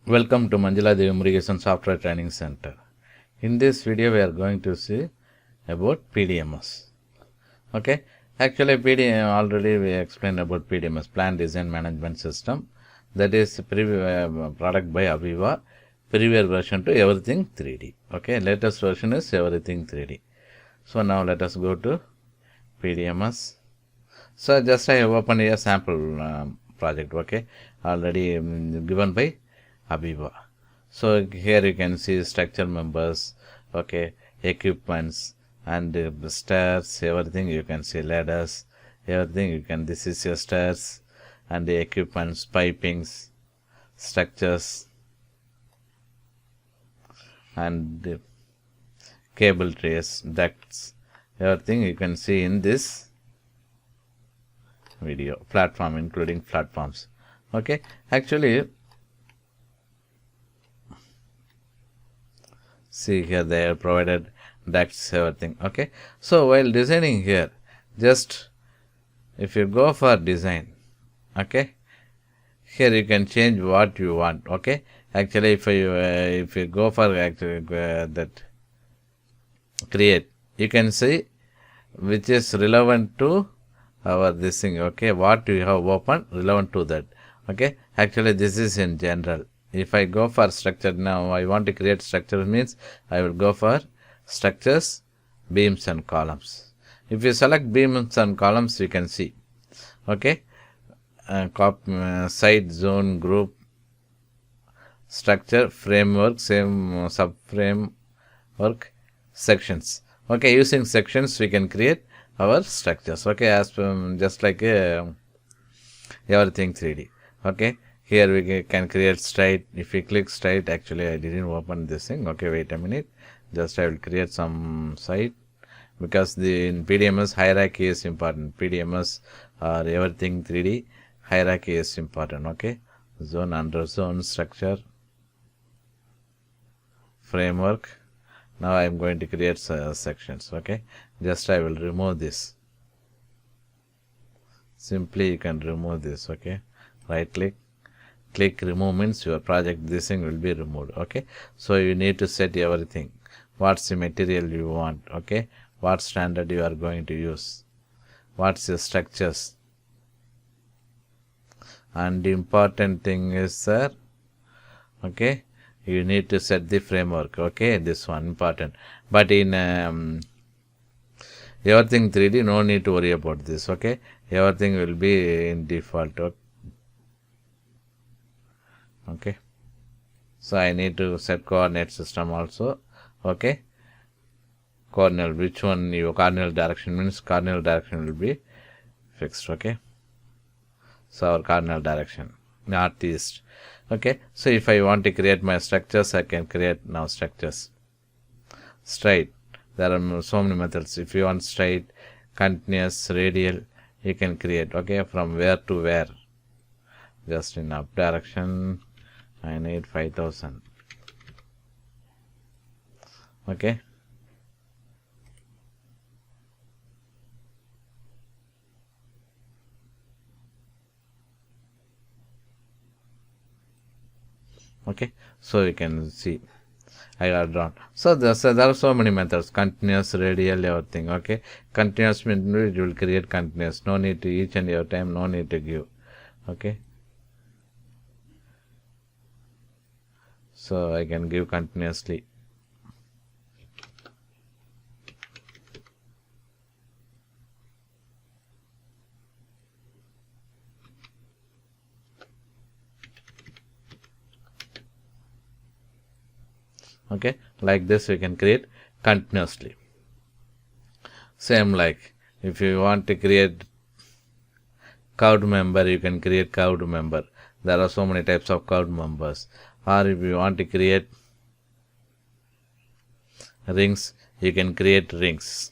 Welcome to Manjula Devi Murugesan Software Training Center. In this video, we are going to see about PDMS. Okay, actually, already we explained about PDMS, Plan Design Management System. That is product by Aviva. Previous version to Everything 3D. Okay, latest version is Everything 3D. So now let us go to PDMS. So just I have opened a sample project. Okay, already given by Aviva. So here you can see structure members, okay, equipments and stairs, everything you can see, ladders, everything you can, this is your stairs and the equipments, pipings, structures and cable trays, ducts, everything you can see in this video, platform including platforms. Okay, actually see here they have provided ducts, everything. Okay, so while designing here, just if you go for design, okay, here you can change what you want. Okay, actually if you go for that create, you can see which is relevant to our this thing. Okay, what you have opened relevant to that. Okay, actually this is in general. If I go for structure now, I want to create structure, means I will go for structures, beams and columns. If you select beams and columns, you can see, okay, site, zone, group, structure, framework, same sub-framework, sections. Okay, using sections we can create our structures. Okay, as just like everything 3D. Okay, here we can create straight. If we click straight, actually I didn't open this thing. Okay, wait a minute. Just I will create some site, because in PDMS hierarchy is important. PDMS or everything 3D hierarchy is important. Okay, zone, under zone, structure, framework. Now I am going to create sections. Okay, just I will remove this. Simply you can remove this. Okay, right click remove, means your project this thing will be removed. Okay, so you need to set everything, what's the material you want, okay, what standard you are going to use, what's your structures, and the important thing is, sir, okay, you need to set the framework. Okay, this one important, but in everything 3D no need to worry about this. Okay, everything will be in default. Okay, so I need to set coordinate system also. Okay, cardinal, which one your cardinal direction, means cardinal direction will be fixed. Okay, so our cardinal direction northeast. Okay, so if I want to create my structures, I can create now structures. Straight, there are so many methods. If you want straight, continuous, radial, you can create. Okay, from where to where, just in up direction I need 5000. Okay, okay, so you can see I got drawn. So there are so many methods, continuous, radial, everything. Okay, continuous means you will create continuous, no need to each and every time, no need to give. Okay, so I can give continuously. Okay, like this we can create continuously. Same like if you want to create curved member, you can create curved member. There are so many types of curved members. Or if you want to create rings, you can create rings.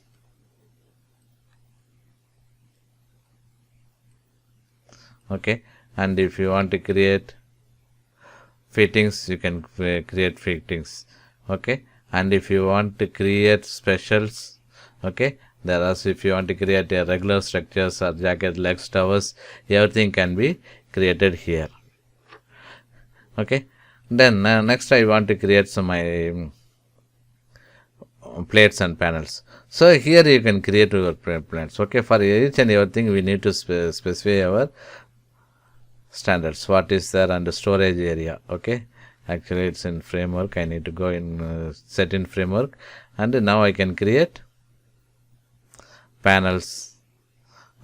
Okay, and if you want to create fittings, you can create fittings. Okay, and if you want to create specials, okay, there are, if you want to create a regular structures or jacket, legs, towers, everything can be created here. Okay, Then next I want to create some my plates and panels. So here you can create your plates. Okay, for each and everything we need to specify our standards. What is there under storage area? Okay, actually it's in framework. I need to go in set in framework, and now I can create panels.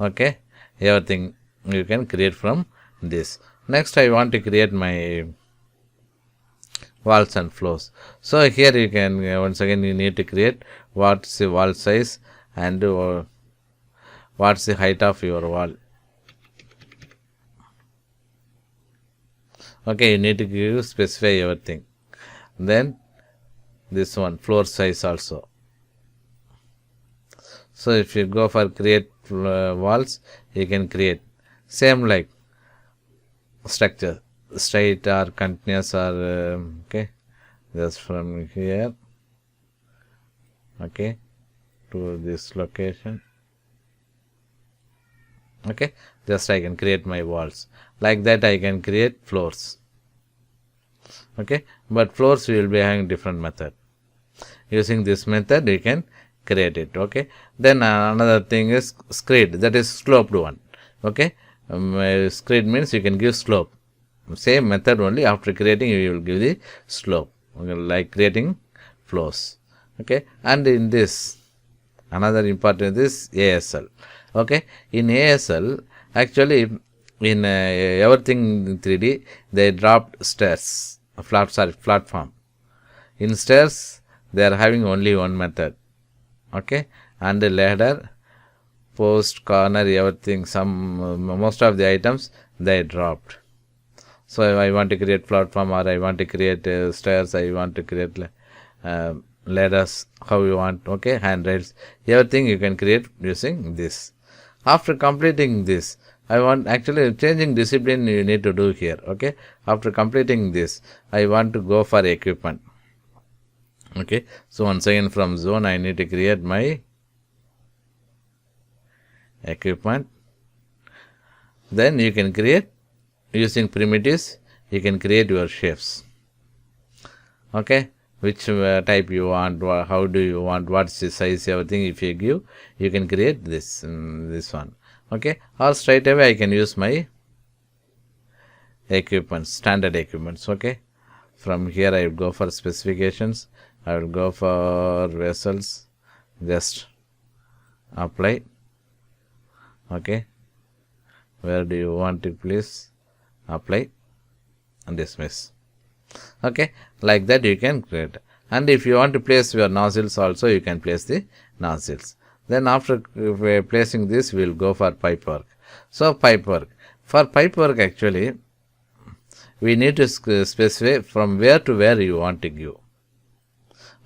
Okay, everything you can create from this. Next I want to create my walls and floors. So here you can once again you need to create what's the wall size and what's the height of your wall. Okay, you need to give specify everything. Then this one floor size also. So if you go for create walls, you can create same like structure, straight or continuous or okay, just from here, okay, to this location. Okay, just I can create my walls. Like that I can create floors. Okay, but floors we will be having different method. Using this method you can create it. Okay, then another thing is screed, that is sloped one. Okay, screed means you can give slope. Same method only, after creating you will give the slope, okay, like creating floors. Okay, and in this another important is ASL. Okay, in ASL actually in everything 3D they dropped stairs, platform. In stairs they are having only one method. Okay, and the ladder, post, corner, everything, some most of the items they dropped. So I want to create platform, or I want to create stairs, I want to create ladders, how you want. Okay, handrails, everything you can create using this. After completing this, I want actually changing discipline you need to do here. Okay, after completing this I want to go for equipment. Okay, so once again from zone I need to create my equipment. Then you can create using primitives, you can create your shapes. Okay, which type you want, how do you want, what's the size, everything if you give, you can create this this one. Okay, or straight away I can use my equipments, standard equipments. Okay, from here I will go for specifications, I will go for vessels, just apply. Okay, where do you want to place, apply and dismiss. Okay, like that you can create. And if you want to place your nozzles also, you can place the nozzles. Then after placing this we will go for pipe work. So pipe work, for pipe work actually we need to specify from where to where you want to give.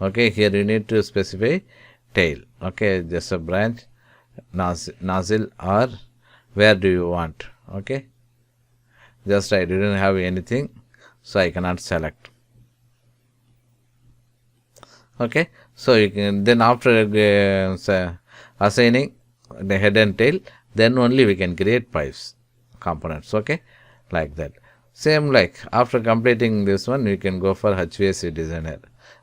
Okay, here you need to specify tail. Okay, just a branch, nozzle, or where do you want. Okay, just I didn't have anything, so I cannot select. Okay, so you can then after assigning the head and tail, then only we can create pipes components. Okay, like that. Same like after completing this one we can go for Hvac Designer.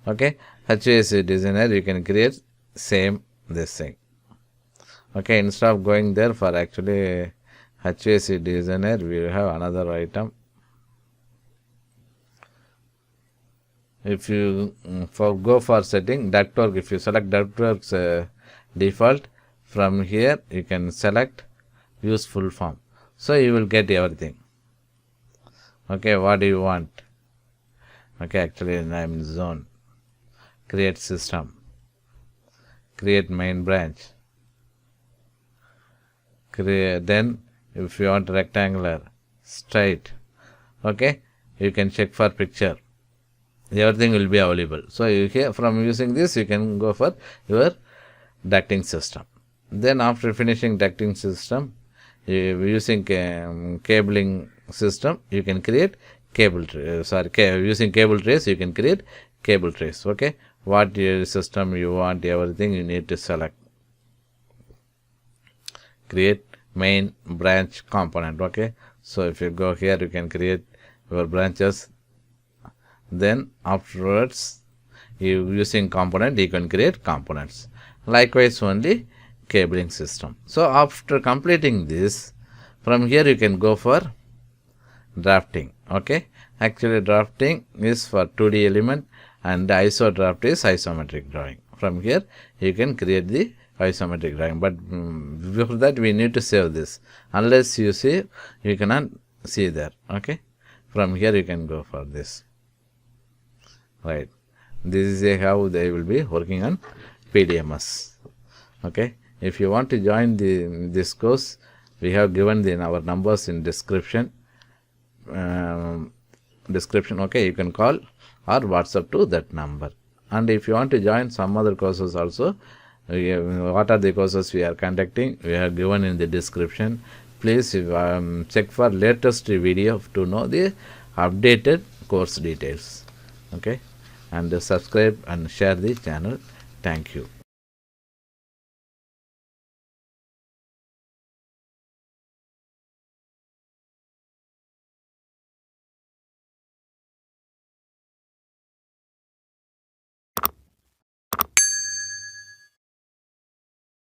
Okay, Hvac Designer you can create same this thing. Okay, instead of going there for actually Hvac Designer we will have another item. If you go for setting ductwork, if you select ductworks default, from here you can select use full form, so you will get everything. Okay, what do you want? Okay, actually I am in zone, create system, create main branch, create. Then if you want rectangular, straight, okay, you can check for picture, everything will be available. So you here from using this you can go for your ducting system. Then after finishing ducting system, using cabling system you can create cable tray, using cable trays you can create cable trays. Okay, what your system you want, everything you need to select, create main branch component. Okay, so if you go here you can create your branches, then afterwards using component you can create components. Likewise only cabling system. So after completing this, from here you can go for drafting. Okay, actually drafting is for 2D element and the iso draft is isometric drawing. From here you can create the isometric drawing, but before that we need to save this. Unless you see, you cannot see there. Okay, from here you can go for this. Right, this is how they will be working on PDMS. Okay, if you want to join this course, we have given our numbers in description. Okay, you can call or WhatsApp to that number. And if you want to join some other courses also, what are the courses we are conducting, we have given in the description. Please check for latest video to know the updated course details. Okay, and subscribe and share the channel. Thank you.